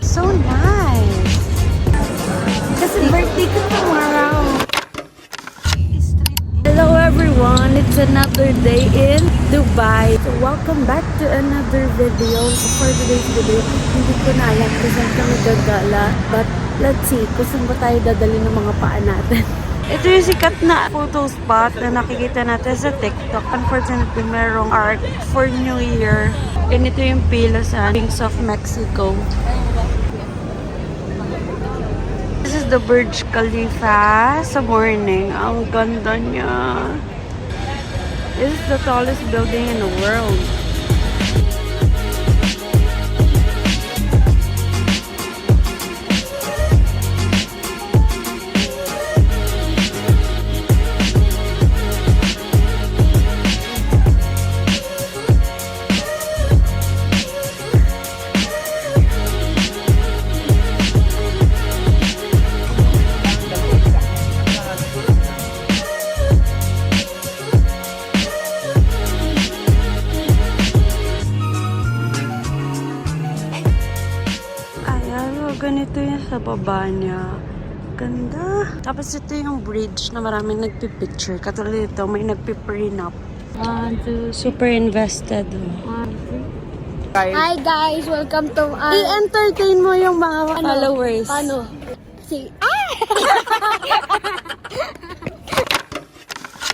So nice. Kasi birthday ko tomorrow. Hello everyone, it's another day in Dubai. So welcome back to another video. So for today's video, hindi ko na alam kung saan kami gagala. But let's see kung saan ba tayo dadali ng mga paa natin. Ito yung sikat na photo spot na nakikita natin sa TikTok. Unfortunately, merong art for New Year. Ganito yung pila sa Wings of Mexico. This is the Burj Khalifa sa morning. Ang ganda niya. This is the tallest building in the world. Ganito yan sa baba niya. Ganda. Tapos ito yung bridge na maraming nagpipicture. Katulad ito, may nagpiprenup. Super invested. Hi guys, welcome to I-entertain mo yung mga followers. Paano?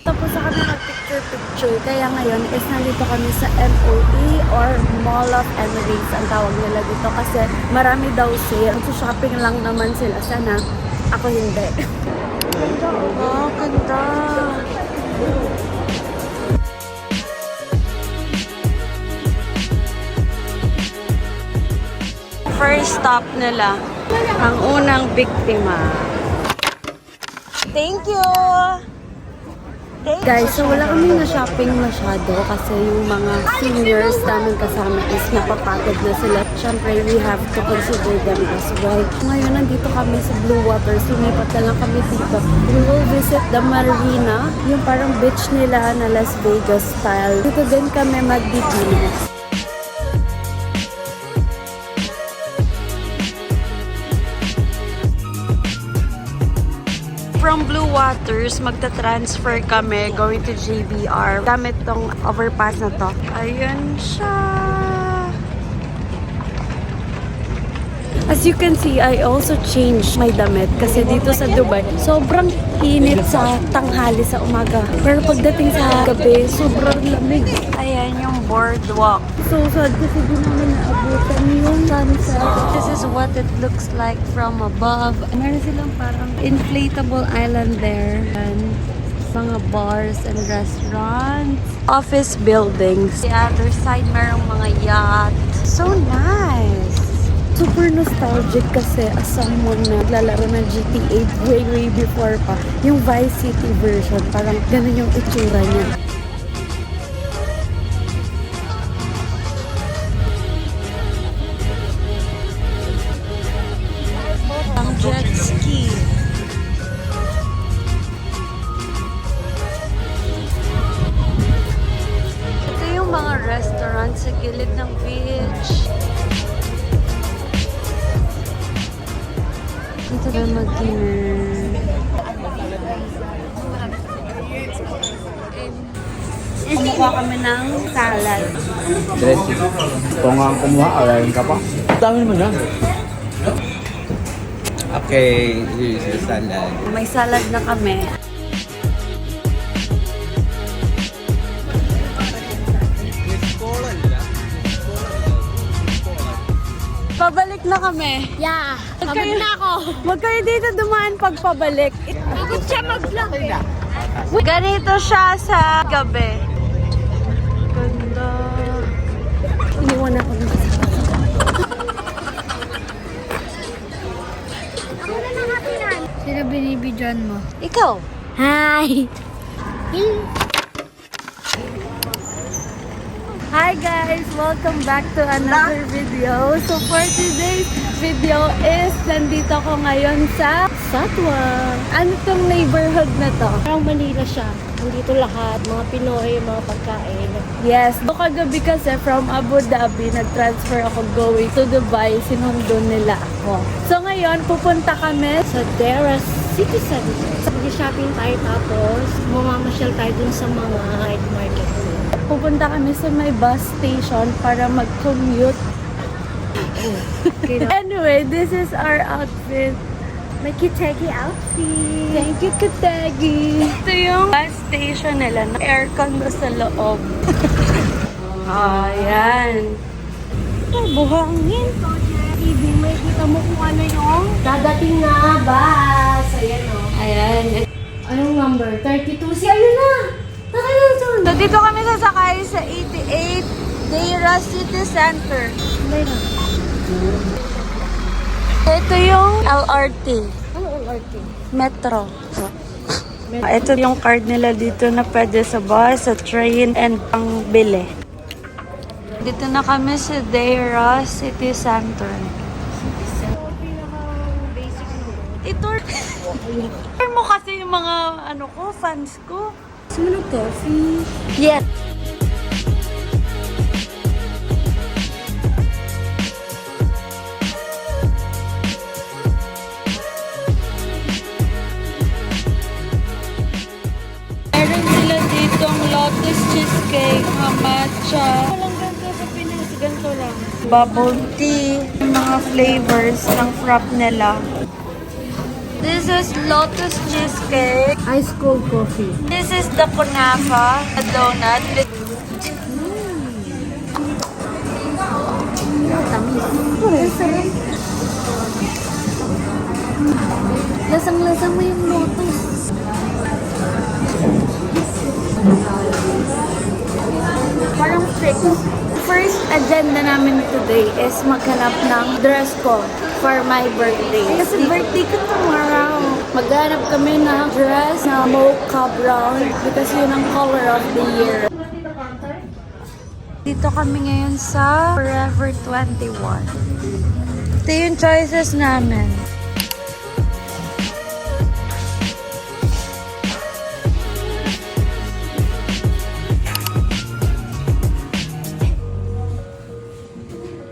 Tapos sa kami nag-picture. Kaya ngayon is nandito kami sa MOE or Mall of Emirates ang tawag nila dito kasi marami daw sale. So shopping lang naman sila. Sana ako hindi. Oh, ganda. First stop nila, ang unang biktima. Thank you! Guys, so wala kami na-shopping masyado kasi yung mga seniors namin kasama is napapagod na sila. Siyempre, we have to consider them as well. Ngayon, nandito kami sa Blue Waters. Lumipat na lang kami dito. We will visit the Marina, yung parang beach nila na Las Vegas style. Dito din kami mag-dinner. From Blue Waters, magta-transfer kami going to JBR. Gamit tong overpass na to. Ayan siya. As you can see, I also changed my damit kasi dito sa Dubai, sobrang init sa tanghali sa umaga. Pero pagdating sa gabi, sobrang lamig. Ayan yung boardwalk. So sad kasi di naman naabutan yung sunset. This is what it looks like from above. Meron silang parang inflatable island there. And mga bars and restaurants. Office buildings. The other side, merong mga yacht. So nice! Super nostalgic kasi as someone na naglalaro ng GTA way before pa. Yung Vice City version, parang ganun yung itsura niya. Ang jet ski. Ito yung mga restaurant sa gilid ng beach. Dito na mag-dinner. Kumuha kami ng salad. Dressing. Kung nga kumuha, alayin ka pa. Dami naman yan. Okay, here's the salad. May salad na kami. Pabalik na kami. Yeah, pagod na ako. Huwag kayo dito dumaan pag pabalik. Pagod siya mag-vlog eh. Ganito siya sa gabi. Ganda. Iniwan ako ng kasama. Sino binibidyon mo? Ikaw? Hi! Hi guys! Welcome back to another video. So for today's video is nandito ko ngayon sa Satwa. Ano tong neighborhood na to? Parang Manila siya. Nandito lahat, mga Pinoy, mga pagkain. Yes. So, kagabi kasi from Abu Dhabi, nag-transfer ako going to Dubai. Sinundo nila ako. So, ngayon, pupunta kami sa Deira City Center. Mag-shopping tayo tapos mamamasyal tayo dun sa mga night market. Pupunta kami sa may bus station para mag-commute. Anyway, this is our outfit. May kiteki outfit. Thank you, Kategi. Ito yung bus station nila. Aircon na sa loob. Ayan. Buhangin. TV, may kita mo kung ano yung dadating na bus. Ayan o. Ayan. Anong number? 32. Si ayun na! Nakaya dun. So, dito kami sasakay sa 88 Deira City Center. May na. Ito yung LRT. Ano LRT? Metro. Ito yung card nila dito na pwede sa bus, sa train, and pangbili. Dito na kami sa Deira City Center. Basic Ito mo kasi yung mga ano ko, fans ko. Sumunod coffee. Yes. Meron sila ditong lotus cheesecake, mga matcha. Walang ganito sa Pinas. Ganito lang. Bubble tea, yung mga flavors ng frap nila. This is lotus cheesecake. Ice cold coffee. This is the kunafa, a donut. Lasang-lasa mo yung lotus. Parang fix. First agenda namin today is maghanap ng dress ko for my birthday. Kasi birthday ko tomorrow. Maghanap kami ng dress na mocha brown because yun ang color of the year. Dito kami ngayon sa Forever 21. Ito yung choices namin.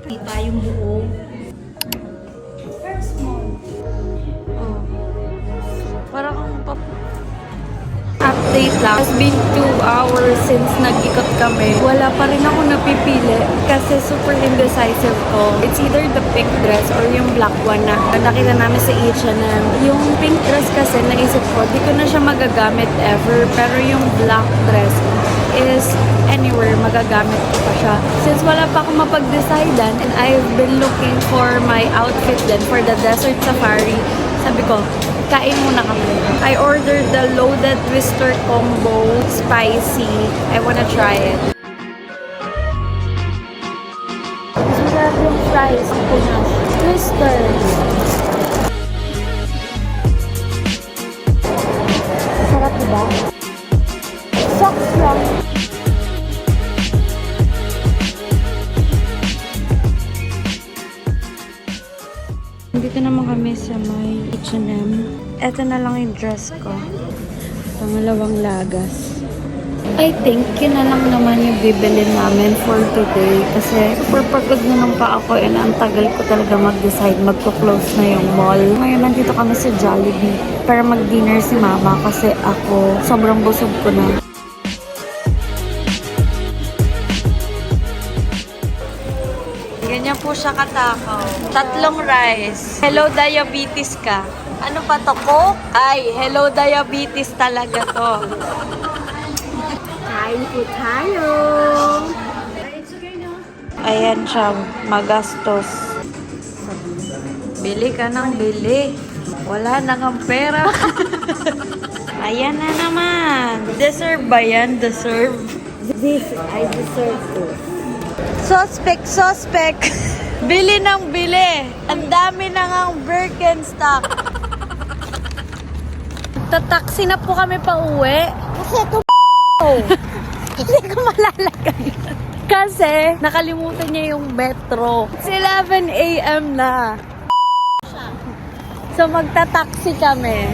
Kita yung buo. Very small. Oh. Parang kang update lang. It's been 2 hours since nag-ikot kami. Wala pa rin ako napipili kasi super indecisive ko. It's either the pink dress or yung black one na nakita namin sa H&M. Yung pink dress kasi naisip ko, di ko na siya magagamit ever. Pero yung black dress is anywhere magagamit ko pa siya. Since wala pa akong mapag-decidean and I've been looking for my outfit then for the desert safari, sabi ko, kain muna kami. I ordered the loaded twister combo, spicy. I wanna try it. Mas masarap yung fries ng Pinas. Twisters. Sarap diba? Socks lang. Dito naman kami sa may H&M. Ito na lang yung dress ko. Pangalawang lagas. I think yun na lang naman yung bibili namin for today. Kasi super pagod na lang pa ako and ang tagal ko talaga mag-decide. Magko-close na yung mall. Ngayon nandito kami sa Jollibee para mag-dinner si mama kasi ako sobrang busog ko na. Ganyan po siya katakaw. 3 rice. Hello, diabetes ka. Ano pa to, Coke? Ay, hello, diabetes talaga to. Kain po tayo. Ayan siya, magastos. Bili ka ng bili. Wala na kang pera. Ayan na naman. Deserve ba yan? Deserve? This, I deserve to. Suspect. Bili ng bili. Ang dami na ngang Birkenstock. Tataksi na po kami pa uwi. Kasi ito Hindi ko malalagay. Kasi nakalimutan niya yung metro. It's 11 a.m. na. So magtataksi kami.